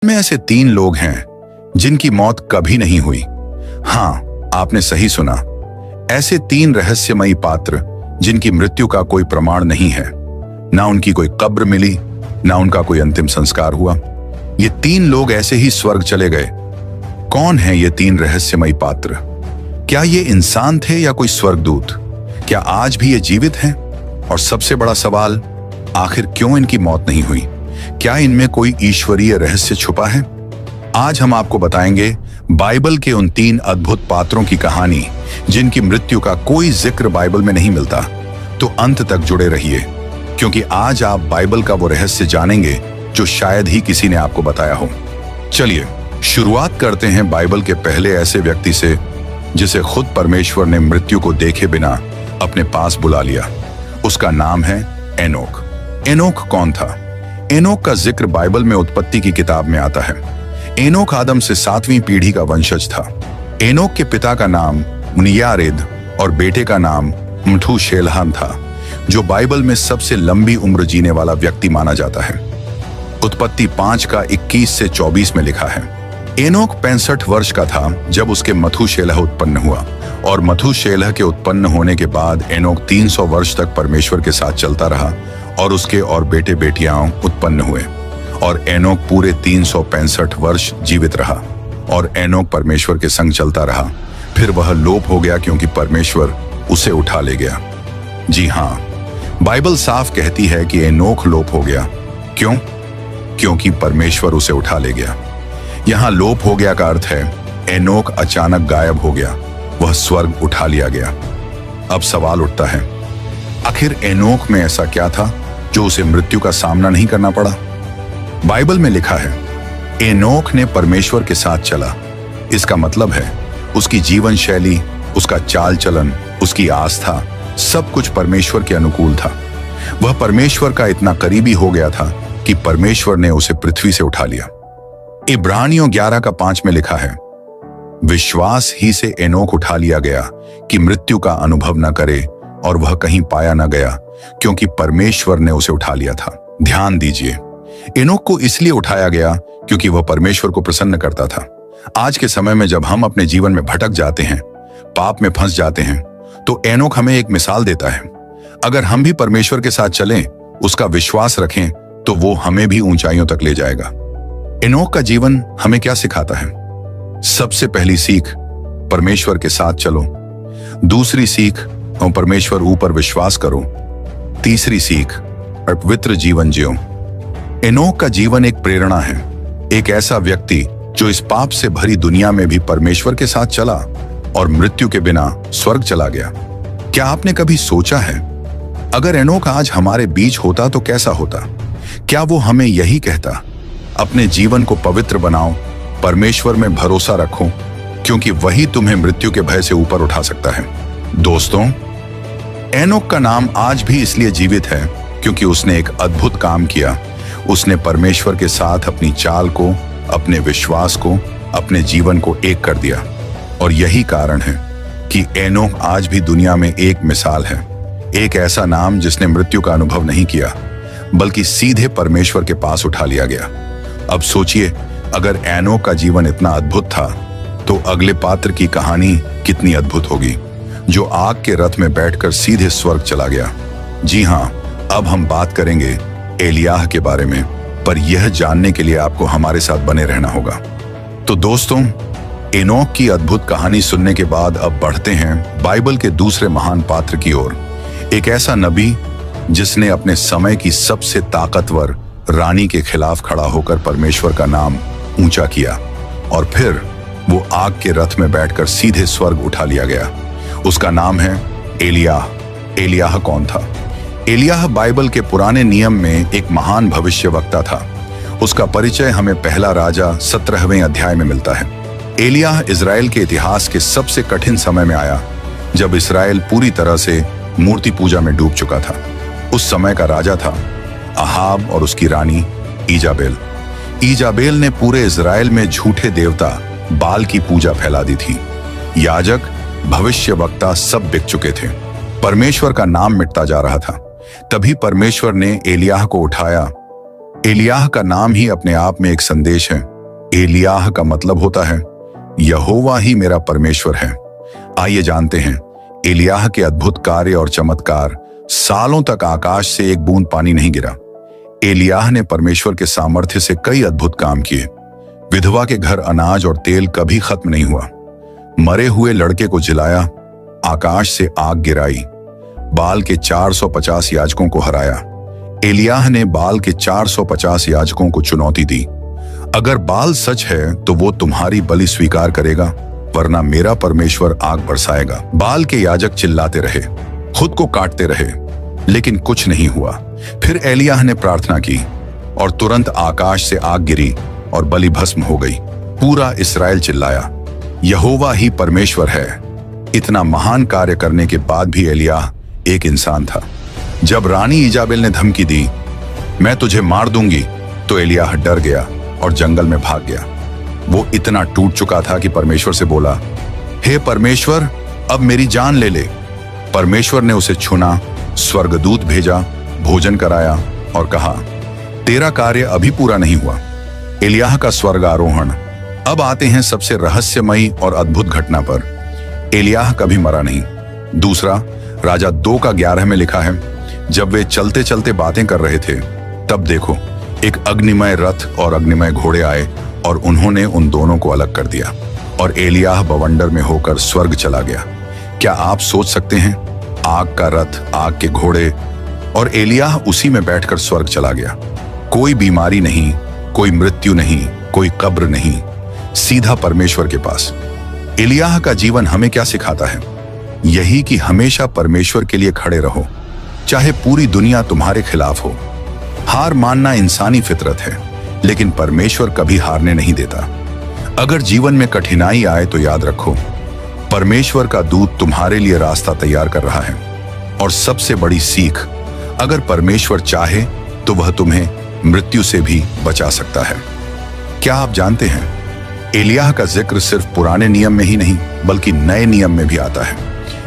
में ऐसे 3 लोग हैं जिनकी मौत कभी नहीं हुई। हाँ, आपने सही सुना। ऐसे 3 रहस्यमयी पात्र जिनकी मृत्यु का कोई प्रमाण नहीं है। ना उनकी कोई कब्र मिली, ना उनका कोई अंतिम संस्कार हुआ। ये 3 लोग ऐसे ही स्वर्ग चले गए। कौन है ये 3 रहस्यमयी पात्र? क्या ये इंसान थे या कोई स्वर्गदूत? क्या आज भी ये जीवित हैं? और सबसे बड़ा सवाल, आखिर क्यों इनकी मौत नहीं हुई? क्या इनमें कोई ईश्वरीय रहस्य छुपा है? आज हम आपको बताएंगे बाइबल के उन 3 अद्भुत पात्रों की कहानी जिनकी मृत्यु का कोई जिक्र बाइबल में नहीं मिलता। तो अंत तक जुड़े रहिए, क्योंकि आज आप बाइबल का वो रहस्य जानेंगे जो शायद ही किसी ने आपको बताया हो। चलिए शुरुआत करते हैं बाइबल के पहले ऐसे व्यक्ति से जिसे खुद परमेश्वर ने मृत्यु को देखे बिना अपने पास बुला लिया। उसका नाम है एनोक। एनोक कौन था? एनोक का जिक्र बाइबल में उत्पत्ति की किताब में आता है। एनोक आदम से 7वीं पीढ़ी का वंशज था। एनोक के पिता का नाम मुनियारेद और बेटे का नाम मथूशेलह था, जो बाइबल में सबसे लंबी उम्र जीने वाला व्यक्ति माना जाता है। उत्पत्ति 5 का 21 से 24 में लिखा है, एनोक 65 वर्ष का था जब उसके मथूशेलह उत्पन्न हुआ, और मथूशेलह के उत्पन्न होने के बाद एनोक 300 वर्ष तक परमेश्वर के साथ चलता रहा, और उसके और बेटे बेटियां उत्पन्न हुए, और एनोक पूरे 365 वर्ष जीवित रहा, और एनोक परमेश्वर के संग चलता रहा। फिर वह लोप हो गया क्योंकि परमेश्वर उसे उठा ले गया। जी हाँ, बाइबल साफ कहती है कि एनोक लोप हो गया। क्यों? क्योंकि परमेश्वर उसे उठा ले गया। यहाँ लोप हो गया का अर्थ है एनोक अचानक गायब हो गया, वह स्वर्ग उठा लिया गया। अब सवाल उठता है, आखिर एनोक में ऐसा क्या था जो उसे मृत्यु का सामना नहीं करना पड़ा? बाइबल में लिखा है, एनोक ने परमेश्वर के साथ चला। इसका मतलब है उसकी जीवन शैली, उसका चाल चलन, उसकी आस्था, सब कुछ परमेश्वर के अनुकूल था। वह परमेश्वर का इतना करीबी हो गया था कि परमेश्वर ने उसे पृथ्वी से उठा लिया। इब्रानियों 11 का 5 में लिखा है, विश्वास ही से एनोक उठा लिया गया कि मृत्यु का अनुभव न करे, और वह कहीं पाया न गया क्योंकि परमेश्वर ने उसे उठा लिया था। ध्यान दीजिए, एनोक को इसलिए उठाया गया क्योंकि वह परमेश्वर को प्रसन्न करता था। आज के समय में जब हम अपने जीवन में भटक जाते हैं, पाप में फंस जाते हैं, तो एनोक हमें एक मिसाल देता है। अगर हम भी परमेश्वर के साथ चलें, उसका विश्वास रखें, तो वो हमें भी ऊंचाइयों तक ले जाएगा। एनोक का जीवन हमें क्या सिखाता है? सबसे पहली सीख, परमेश्वर के साथ चलो। दूसरी सीख, परमेश्वर ऊपर विश्वास करो। तीसरी सीख, पवित्र जीवन जियो। एनोक का जीवन एक प्रेरणा है, एक ऐसा व्यक्ति जो इस पाप से भरी दुनिया में भी परमेश्वर के साथ चला और मृत्यु के बिना स्वर्ग चला गया। क्या आपने कभी सोचा है, अगर एनोक आज हमारे बीच होता तो कैसा होता? क्या वो हमें यही कहता, अपने जीवन को पवित्र बनाओ, परमेश्वर में भरोसा रखो, क्योंकि वही तुम्हें मृत्यु के भय से ऊपर उठा सकता है? दोस्तों, एनोक का नाम आज भी इसलिए जीवित है क्योंकि उसने एक अद्भुत काम किया। उसने परमेश्वर के साथ अपनी चाल को, अपने विश्वास को, अपने जीवन को एक कर दिया। और यही कारण है कि एनोक आज भी दुनिया में एक मिसाल है, एक ऐसा नाम जिसने मृत्यु का अनुभव नहीं किया, बल्कि सीधे परमेश्वर के पास उठा लिया गया। अब सोचिए, अगर एनोक का जीवन इतना अद्भुत था, तो अगले पात्र की कहानी कितनी अद्भुत होगी, जो आग के रथ में बैठकर सीधे स्वर्ग चला गया। जी हाँ, अब हम बात करेंगे एलियाह के बारे में, पर यह जानने के लिए आपको हमारे साथ बने रहना होगा। तो दोस्तों, एनोक की अद्भुत कहानी सुनने के बाद अब बढ़ते हैं बाइबल के दूसरे महान पात्र की ओर। एक ऐसा नबी जिसने अपने समय की सबसे ताकतवर रानी के खिलाफ खड़ा होकर परमेश्वर का नाम ऊंचा किया, और फिर वो आग के रथ में बैठकर सीधे स्वर्ग उठा लिया गया। उसका नाम है एलियाह। एलियाह कौन था? एलियाह बाइबल के पुराने नियम में एक महान भविष्यवक्ता था। उसका परिचय हमें पहला राजा 17वें अध्याय में मिलता है। एलियाह इजराइल के इतिहास के सबसे कठिन समय में आया, जब इजराइल पूरी तरह से मूर्ति पूजा में डूब चुका था। उस समय का राजा था अहाब और उसकी रानी ईजाबेल। ईजाबेल ने पूरे इजराइल में झूठे देवता बाल की पूजा फैला दी थी। याजक, भविष्यवक्ता सब बिक चुके थे। परमेश्वर का नाम मिटता जा रहा था। तभी परमेश्वर ने एलियाह को उठाया एलियाह का नाम ही अपने आप में एक संदेश है। एलियाह का मतलब होता है यहोवा ही मेरा परमेश्वर है। आइए जानते हैं एलियाह के अद्भुत कार्य और चमत्कार। सालों तक आकाश से एक बूंद पानी नहीं गिरा। एलियाह ने परमेश्वर के सामर्थ्य से कई अद्भुत काम किए। विधवा के घर अनाज और तेल कभी खत्म नहीं हुआ। मरे हुए लड़के को जिलाया, आकाश से आग गिराई, बाल के 450 याजकों को हराया। एलियाह ने बाल के 450 याजकों को चुनौती दी, अगर बाल सच है तो वो तुम्हारी बलि स्वीकार करेगा, वरना मेरा परमेश्वर आग बरसाएगा। बाल के याजक चिल्लाते रहे, खुद को काटते रहे, लेकिन कुछ नहीं हुआ। फिर एलियाह ने प्रार्थना की और तुरंत आकाश से आग गिरी और बलि भस्म हो गई। पूरा इस्राएल चिल्लाया, यहोवा ही परमेश्वर है। इतना महान कार्य करने के बाद भी एलियाह एक इंसान था। जब रानी इजाबेल ने धमकी दी, मैं तुझे मार दूंगी, तो एलियाह डर गया और जंगल में भाग गया। वो इतना टूट चुका था कि परमेश्वर से बोला, हे परमेश्वर, अब मेरी जान ले ले। परमेश्वर ने उसे छुना, स्वर्गदूत भेजा, भोजन कराया और कहा, तेरा कार्य अभी पूरा नहीं हुआ। एलियाह का स्वर्ग आरोहण। अब आते हैं सबसे रहस्यमयी और अद्भुत घटना पर। एलियाह कभी मरा नहीं। दूसरा राजा 2:11 में लिखा है, जब वे चलते चलते बातें कर रहे थे, तब देखो एक अग्निमय रथ और अग्निमय घोड़े आए और उन्होंने उन दोनों को अलग कर दिया और एलियाह बवंडर में होकर स्वर्ग चला गया। क्या आप सोच सकते हैं? आग का रथ, आग के घोड़े, और एलियाह उसी में बैठकर स्वर्ग चला गया। कोई बीमारी नहीं, कोई मृत्यु नहीं, कोई कब्र नहीं, सीधा परमेश्वर के पास। एलियाह का जीवन हमें क्या सिखाता है? यही कि हमेशा परमेश्वर के लिए खड़े रहो, चाहे पूरी दुनिया तुम्हारे खिलाफ हो। हार मानना इंसानी फितरत है, लेकिन परमेश्वर कभी हारने नहीं देता। अगर जीवन में कठिनाई आए तो याद रखो, परमेश्वर का दूत तुम्हारे लिए रास्ता तैयार कर रहा है। और सबसे बड़ी सीख, अगर परमेश्वर चाहे तो वह तुम्हें मृत्यु से भी बचा सकता है। क्या आप जानते हैं, एलियाह का जिक्र सिर्फ पुराने नियम में ही नहीं बल्कि नए नियम में भी आता है।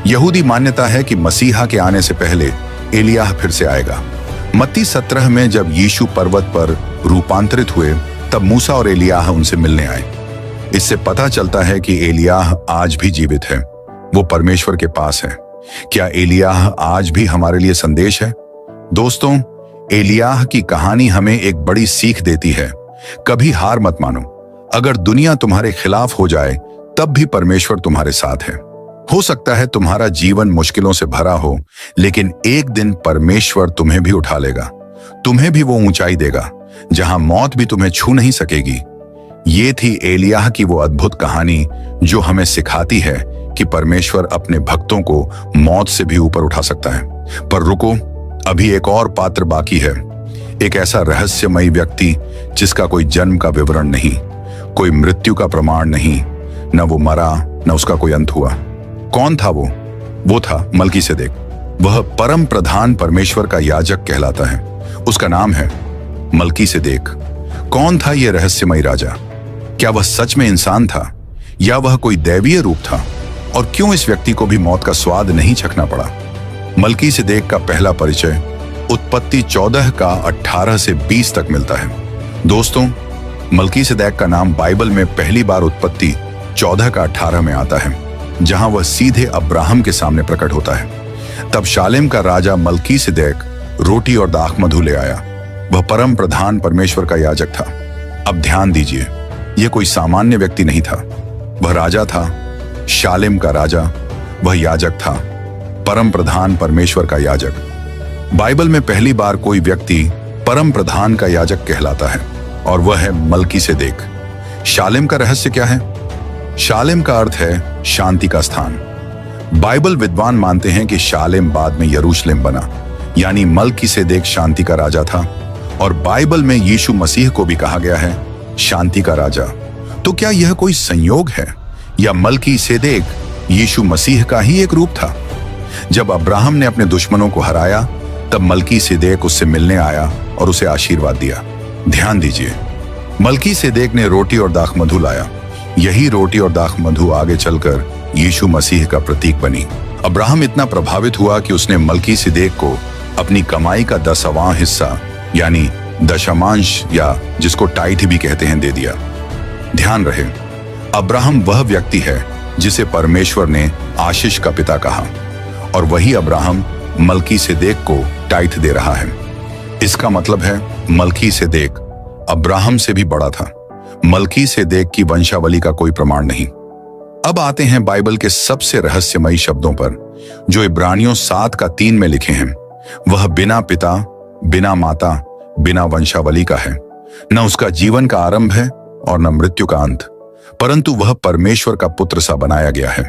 यहूदी मान्यता है कि मसीहा के आने से पहले एलियाह फिर से आएगा। मत्ती 17 में जब यीशु पर्वत पर रूपांतरित हुए, तब मूसा और एलियाह उनसे मिलने आए। इससे पता चलता है कि एलियाह आज भी जीवित है, वो परमेश्वर के पास है। क्या एलियाह आज भी हमारे लिए संदेश है? दोस्तों, एलियाह की कहानी हमें एक बड़ी सीख देती है, कभी हार मत मानो। अगर दुनिया तुम्हारे खिलाफ हो जाए, तब भी परमेश्वर तुम्हारे साथ है। हो सकता है तुम्हारा जीवन मुश्किलों से भरा हो, लेकिन एक दिन परमेश्वर तुम्हें भी उठा लेगा। तुम्हें भी वो ऊंचाई देगा जहां मौत भी तुम्हें छू नहीं सकेगी। ये थी एलियाह की वो अद्भुत कहानी जो हमें सिखाती है कि परमेश्वर अपने भक्तों को मौत से भी ऊपर उठा सकता है। पर रुको, अभी एक और पात्र बाकी है। एक ऐसा रहस्यमयी व्यक्ति जिसका कोई जन्म का विवरण नहीं, कोई मृत्यु का प्रमाण नहीं, न वो मरा न उसका कोई अंत हुआ। कौन था वो? वो था मलकीसेदेक। वह परम प्रधान परमेश्वर का याजक कहलाता है। उसका नाम है मलकीसेदेक। कौन था यह रहस्यमयी राजा? क्या वह सच में इंसान था या वह कोई दैवीय रूप था? और क्यों इस व्यक्ति को भी मौत का स्वाद नहीं चखना पड़ा? मलकीसेदेक का पहला परिचय उत्पत्ति 14 का 18 से 20 तक मिलता है। दोस्तों, मलकीसेदेक का नाम बाइबल में पहली बार उत्पत्ति 14 का 18 में आता है, जहां वह सीधे अब्राहम के सामने प्रकट होता है। तब शालेम का राजा मलकीसेदेक रोटी और दाखमधु ले आया। वह परम प्रधान परमेश्वर का याजक था। अब ध्यान दीजिए, यह कोई सामान्य व्यक्ति नहीं था। वह राजा था, शालेम का राजा। वह याजक था, परम प्रधान परमेश्वर का याजक। बाइबल में पहली बार कोई व्यक्ति परम प्रधान का याजक कहलाता है और वह है मलकीसेदेक। शालेम का रहस्य क्या है? शालेम का अर्थ है शांति का स्थान। बाइबल विद्वान मानते हैं कि शालेम बाद में यरूशलेम बना, यानी मलकीसेदेक शांति का राजा था। और बाइबल में यीशु मसीह को भी कहा गया है शांति का राजा। तो क्या यह कोई संयोग है या मलकीसेदेक यीशु मसीह का ही एक रूप था? जब अब्राहम ने अपने दुश्मनों को हराया, तब मलकीसेदेक उससे मिलने आया और उसे आशीर्वाद दिया। ध्यान दीजिए, मलकीसेदेक ने रोटी और दाखमधु लाया। यही रोटी और दाखमधु आगे चलकर यीशु मसीह का प्रतीक बनी। अब्राहम इतना प्रभावित हुआ कि उसने मलकीसेदेक को अपनी कमाई का 10वां हिस्सा यानी दशमांश या जिसको टाइथ भी कहते हैं दे दिया। ध्यान रहे, अब्राहम वह व्यक्ति है जिसे परमेश्वर ने आशीष का पिता कहा, और वही अब्राहम मलकीसेदेक को टाइथ दे रहा है। इसका मतलब है मलकीसेदेक अब्राहम से भी बड़ा था। मलकीसेदेक की वंशावली का कोई प्रमाण नहीं। अब आते हैं बाइबल के सबसे रहस्यमयी शब्दों पर, जो इब्रानियों 7:3 में लिखे हैं। वह बिना पिता, बिना माता, बिना वंशावली का है। न उसका जीवन का आरंभ है और न मृत्यु का अंत, परंतु वह परमेश्वर का पुत्र सा बनाया गया है।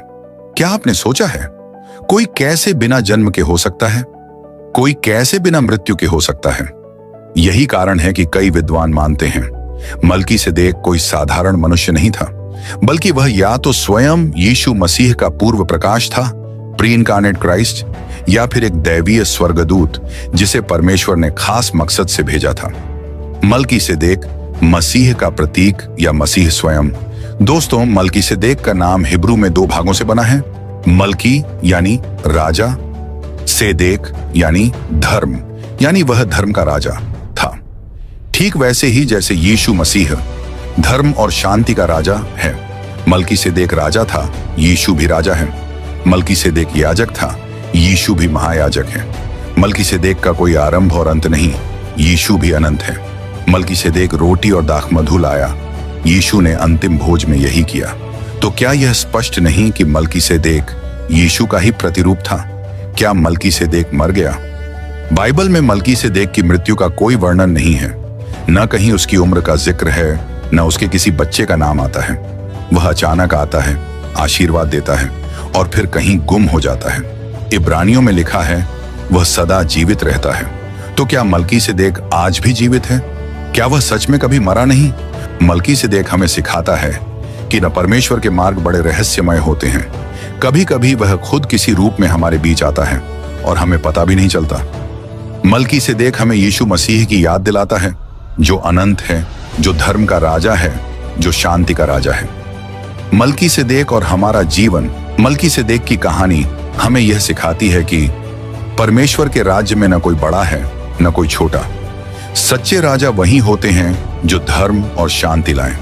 क्या आपने सोचा है कोई कैसे बिना जन्म के हो सकता है? कोई कैसे बिना मृत्यु के हो सकता है? यही कारण है कि कई विद्वान मानते हैं मलकीसेदेक कोई साधारण मनुष्य नहीं था, बल्कि वह या तो स्वयं यीशु मसीह का पूर्व प्रकाश था, प्री इनकार्नेट क्राइस्ट, या फिर एक दैवीय स्वर्गदूत जिसे परमेश्वर ने खास मकसद से भेजा था। मलकीसेदेक मसीह का प्रतीक या मसीह स्वयं। दोस्तों, मलकीसेदेक का नाम हिब्रू में 2 भागों से बना है। मलकी यानी राजा, सेदेक यानी धर्म, यानी वह धर्म का राजा था। ठीक वैसे ही जैसे यीशु मसीह धर्म और शांति का राजा है। मलकीसेदेक राजा था, यीशु भी राजा है। मलकीसेदेक याजक था, यीशु भी महायाजक है। मलकीसेदेक का कोई आरंभ और अंत नहीं, यीशु भी अनंत है। मलकीसेदेक रोटी और दाखमधु लाया, यीशु ने अंतिम भोज में यही किया। तो क्या यह स्पष्ट नहीं कि मलकीसेदेक यीशु का ही प्रतिरूप था? क्या मलकीसेदेक मर गया? बाइबल में मलकीसेदेक की मृत्यु का कोई वर्णन नहीं है। न कहीं उसकी उम्र का जिक्र है, न उसके किसी बच्चे का नाम आता है। वह अचानक आता है, आशीर्वाद देता है और फिर कहीं गुम हो जाता है। इब्रानियों में लिखा है वह सदा जीवित रहता है। तो क्या मलकीसेदेक आज भी जीवित है? क्या वह सच में कभी मरा नहीं? मलकीसेदेक हमें सिखाता है कि न परमेश्वर के मार्ग बड़े रहस्यमय होते हैं। कभी कभी वह खुद किसी रूप में हमारे बीच आता है और हमें पता भी नहीं चलता। मलकीसेदेक हमें यीशु मसीह की याद दिलाता है, जो अनंत है, जो धर्म का राजा है, जो शांति का राजा है। मलकीसेदेक और हमारा जीवन, मलकीसेदेक की कहानी हमें यह सिखाती है कि परमेश्वर के राज्य में न कोई बड़ा है न कोई छोटा। सच्चे राजा वही होते हैं जो धर्म और शांति लाएं।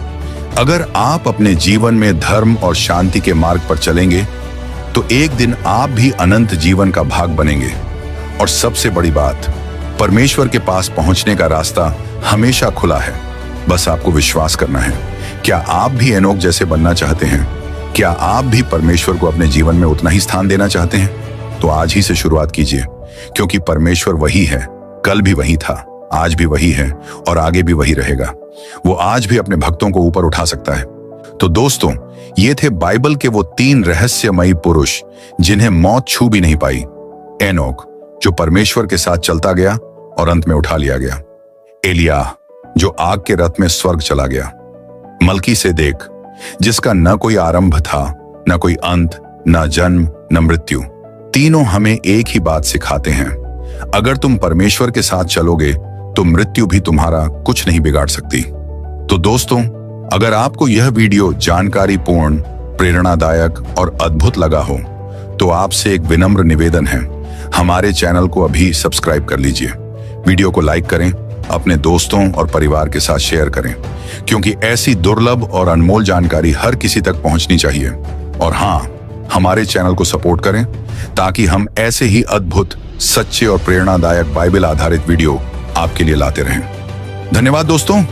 अगर आप अपने जीवन में धर्म और शांति के मार्ग पर चलेंगे तो एक दिन आप भी अनंत जीवन का भाग बनेंगे। और सबसे बड़ी बात, परमेश्वर के पास पहुंचने का रास्ता हमेशा खुला है, बस आपको विश्वास करना है। क्या आप भी एनोक जैसे बनना चाहते हैं? क्या आप भी परमेश्वर को अपने जीवन में उतना ही स्थान देना चाहते हैं? तो आज ही से शुरुआत कीजिए, क्योंकि परमेश्वर वही है, कल भी वही था, आज भी वही है और आगे भी वही रहेगा। वो आज भी अपने भक्तों को ऊपर उठा सकता है। तो दोस्तों, ये थे बाइबल के वो 3 रहस्यमयी पुरुष जिन्हें मौत छू भी नहीं पाई। एनोक, जो परमेश्वर के साथ चलता गया और अंत में उठा लिया गया। एलियाह, जो आग के रथ में स्वर्ग चला गया। मलकीसेदेक, जिसका न कोई आरंभ था, न कोई अंत, न जन्म, न मृत्यु। तीनों हमें एक ही बात सिखाते हैं, अगर तुम परमेश्वर के साथ चलोगे तो मृत्यु भी तुम्हारा कुछ नहीं बिगाड़ सकती। तो दोस्तों, अगर आपको यह वीडियो जानकारीपूर्ण, प्रेरणादायक और अद्भुत लगा हो तो आपसे एक विनम्र निवेदन है, हमारे चैनल को अभी सब्सक्राइब कर लीजिए। वीडियो को लाइक करें, अपने दोस्तों और परिवार के साथ शेयर करें, क्योंकि ऐसी दुर्लभ और अनमोल जानकारी हर किसी तक पहुंचनी चाहिए। और हाँ, हमारे चैनल को सपोर्ट करें ताकि हम ऐसे ही अद्भुत, सच्चे और प्रेरणादायक बाइबल आधारित वीडियो आपके लिए लाते रहें। धन्यवाद दोस्तों।